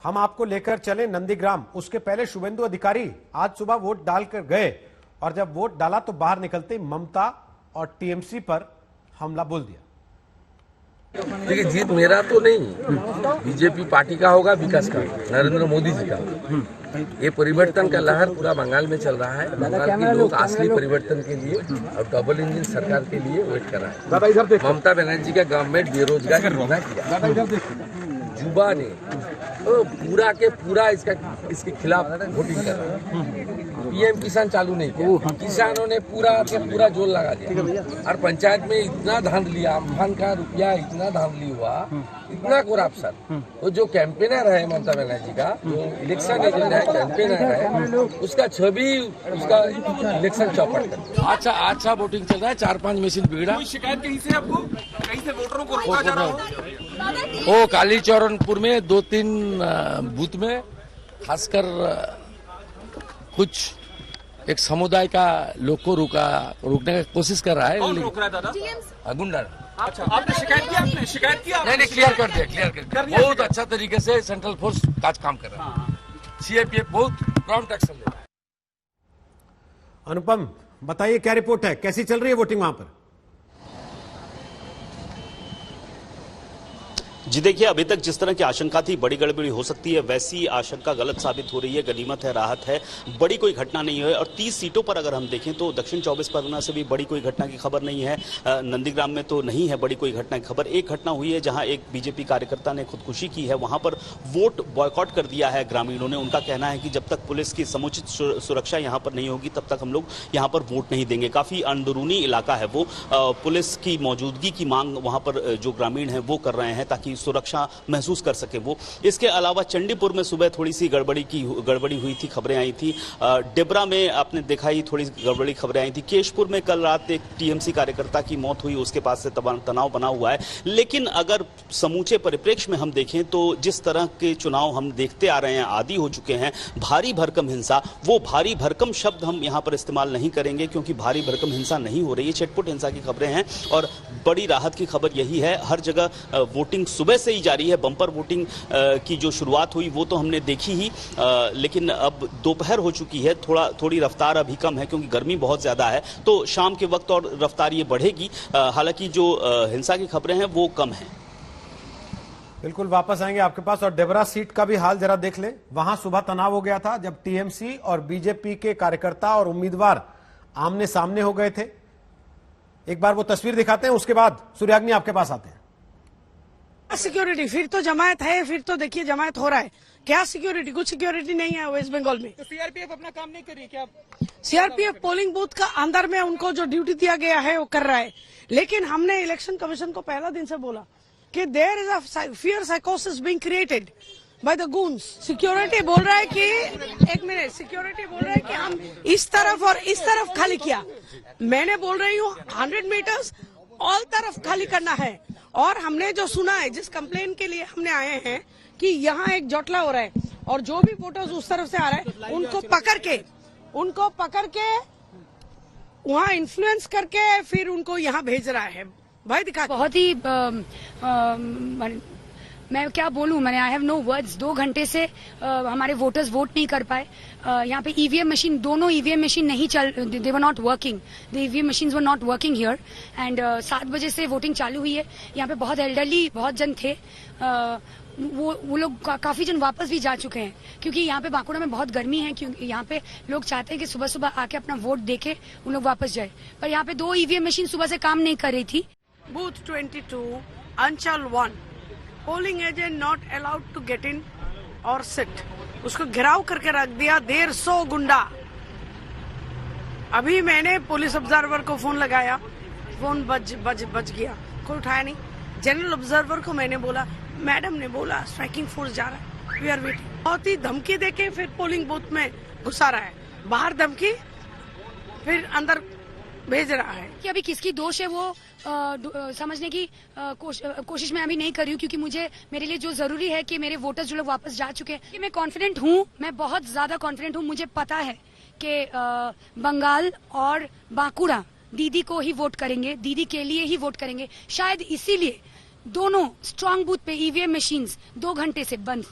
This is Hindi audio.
हम आपको लेकर चले नंदीग्राम। उसके पहले शुभेंदु अधिकारी आज सुबह वोट डालकर गए और जब वोट डाला तो बाहर निकलते ही ममता और टीएमसी पर हमला बोल दिया। देखिए, जीत मेरा तो नहीं, बीजेपी पार्टी का होगा, विकास का, नरेंद्र मोदी जी का। ये परिवर्तन का लहर पूरा बंगाल में चल रहा है। बंगाल के लोग असली परिवर्तन के लिए और डबल इंजन सरकार के लिए वेट कर रहा है। ममता बनर्जी का गवर्नमेंट बेरोजगारी रोना किया, युवा ने तो पूरा के पूरा इसके खिलाफ वोटिंग कर रहा है। पीएम किसान चालू नहीं किया, किसानों ने पूरा के पूरा जोर लगा दिया और पंचायत में इतना धांधली, अम्फान का रुपया इतना धांधली हुआ, इतना करप्शन। तो जो कैंपेनर है ममता बनर्जी का, जो इलेक्शन एजेंट है, कैंपेनर है, उसका छवि, उसका इलेक्शन चौपट कर अच्छा वोटिंग चल रहा है। 4-5 मशीन बिगड़ा। कोई शिकायत कहीं से आपको, कहीं से वोटरों को रोका जा रहा हो? वो कालीचौरनपुर में 2-3 बूथ में खासकर कुछ एक समुदाय का लोग को रोकने की कोशिश कर रहा है। कौन रोक रहा है दादा? गुंडा। अच्छा, आपने शिकायत किया? नहीं, क्लियर कर दिया। बहुत अच्छा तरीके से सेंट्रल फोर्स काम कर रहा है। सीआरपीएफ बहुत प्रॉम्प्ट एक्शन ले रहा है। अनुपम, बताइए क्या रिपोर्ट है, कैसी चल रही है वोटिंग वहां पर? जी देखिए, अभी तक जिस तरह की आशंका थी बड़ी गड़बड़ी हो सकती है, वैसी आशंका गलत साबित हो रही है। गनीमत है, राहत है, बड़ी कोई घटना नहीं है। और 30 सीटों पर अगर हम देखें तो दक्षिण 24 परगना से भी बड़ी कोई घटना की खबर नहीं है। नंदीग्राम में तो नहीं है बड़ी कोई घटना की खबर। एक घटना हुई है जहां एक बीजेपी कार्यकर्ता ने खुदकुशी की है, वहां पर वोट बॉयकॉट कर दिया है ग्रामीणों ने। उनका कहना है कि जब तक पुलिस की समुचित सुरक्षा यहां पर नहीं होगी तब तक हम लोग यहां पर वोट नहीं देंगे। काफी अंदरूनी इलाका है वो, पुलिस की मौजूदगी की मांग वहां पर जो ग्रामीण है वो कर रहे हैं ताकि सुरक्षा महसूस कर सके वो। इसके अलावा चंडीपुर में सुबह थोड़ी सी गड़बड़ी हुई थी, खबरें आई थी। डेबरा में आपने देखा ही थोड़ी गड़बड़ी खबरें आई थी। केशपुर में कल रात एक टीएमसी कार्यकर्ता की मौत हुई, उसके पास से तनाव बना हुआ है। लेकिन अगर समूचे परिप्रेक्ष्य में हम देखें तो जिस तरह के चुनाव हम देखते आ रहे हैं, आदी हो चुके हैं, भारी भरकम हिंसा, वो भारी भरकम शब्द हम यहां पर इस्तेमाल नहीं करेंगे क्योंकि भारी भरकम हिंसा नहीं हो रही है, छिटपुट हिंसा की खबरें हैं। और बड़ी राहत की खबर यही है, हर जगह वोटिंग सुबह से ही जारी है। बम्पर वोटिंग की जो शुरुआत हुई वो तो हमने देखी ही, लेकिन अब दोपहर हो चुकी है, थोड़ी रफ्तार अभी कम है क्योंकि गर्मी बहुत ज्यादा है। तो शाम के वक्त और रफ्तार ये बढ़ेगी। हालांकि जो हिंसा की खबरें हैं वो कम है। बिल्कुल वापस आएंगे आपके पास। और डेबरा सीट का भी हाल जरा देख ले। वहां सुबह तनाव हो गया था जब टीएमसी और बीजेपी के कार्यकर्ता और उम्मीदवार आमने सामने हो गए थे। एक बार वो तस्वीर दिखाते हैं, उसके बाद सूर्याग्नि आपके पास आते हैं। सिक्योरिटी, फिर तो जमायत है, फिर तो देखिए जमायत हो रहा है। क्या सिक्योरिटी? कुछ सिक्योरिटी नहीं है वेस्ट बंगाल में। तो सीआरपीएफ अपना काम नहीं कर रही क्या? सीआरपीएफ पोलिंग बूथ का अंदर में उनको जो ड्यूटी दिया गया है वो कर रहा है। लेकिन हमने इलेक्शन कमीशन को पहला दिन से बोला कि देयर इज अ फियर साइकोसिस being created by the goons. Security बोल रहा है कि, एक मिनट, सिक्योरिटी बोल रहा है कि हम इस तरफ और इस तरफ खाली किया। मैंने बोल रही हूँ 100 मीटर्स ऑल तरफ खाली करना है। और हमने जो सुना है, जिस कंप्लेन के लिए हमने आए हैं कि यहाँ एक जोटला हो रहा है और जो भी वोटर्स उस तरफ से आ रहे हैं उनको पकड़ के वहाँ इन्फ्लुएंस करके फिर उनको यहाँ भेज रहा है। भाई दिखा, बहुत ही मैं क्या बोलूं, मैंने आई हैव नो वर्ड्स। 2 घंटे से हमारे वोटर्स वोट नहीं कर पाए। यहाँ पे ईवीएम मशीन, दोनों ईवीएम मशीन नहीं चल, they were not working, the EVM machines were not working here. And 7 बजे से वोटिंग चालू हुई है। यहाँ पे बहुत एल्डरली, बहुत जन थे। वो लोग काफी जन वापस भी जा चुके हैं क्योंकि यहाँ पे बांकुड़ा में बहुत गर्मी है। क्योंकि यहाँ पे लोग चाहते हैं कि सुबह सुबह आके अपना वोट देके उन लोग वापस जाए। पर यहाँ पे 2 ईवीएम मशीन सुबह से काम नहीं कर रही थी। बूथ 22 अंचल 1, polling agent not allowed to get in और सिट। उसको घेराव करके रख दिया 150 गुंडा। अभी मैंने पुलिस ऑब्जर्वर को फोन लगाया, फोन बज गया, कोई उठाया नहीं। जनरल ऑब्जर्वर को मैंने बोला, मैडम ने बोला स्ट्राइकिंग फोर्स जा रहा है, वी आर वेटिंग। बहुत ही धमकी देके फिर पोलिंग बूथ में घुसा रहा है, बाहर धमकी, फिर अंदर भेज रहा है। कि अभी किसकी दोष है वो समझने की कोशिश मैं अभी नहीं कर रही हूँ क्योंकि मेरे लिए जो जरूरी है कि मेरे वोटर्स जो लोग वापस जा चुके हैं, कि मैं कॉन्फिडेंट हूँ, मैं बहुत ज्यादा कॉन्फिडेंट हूँ। मुझे पता है कि बंगाल और बांकुड़ा दीदी को ही वोट करेंगे, दीदी के लिए ही वोट करेंगे। शायद इसीलिए दोनों स्ट्रांग बूथ पे ईवीएम मशीन्स 2 घंटे से बंद थी।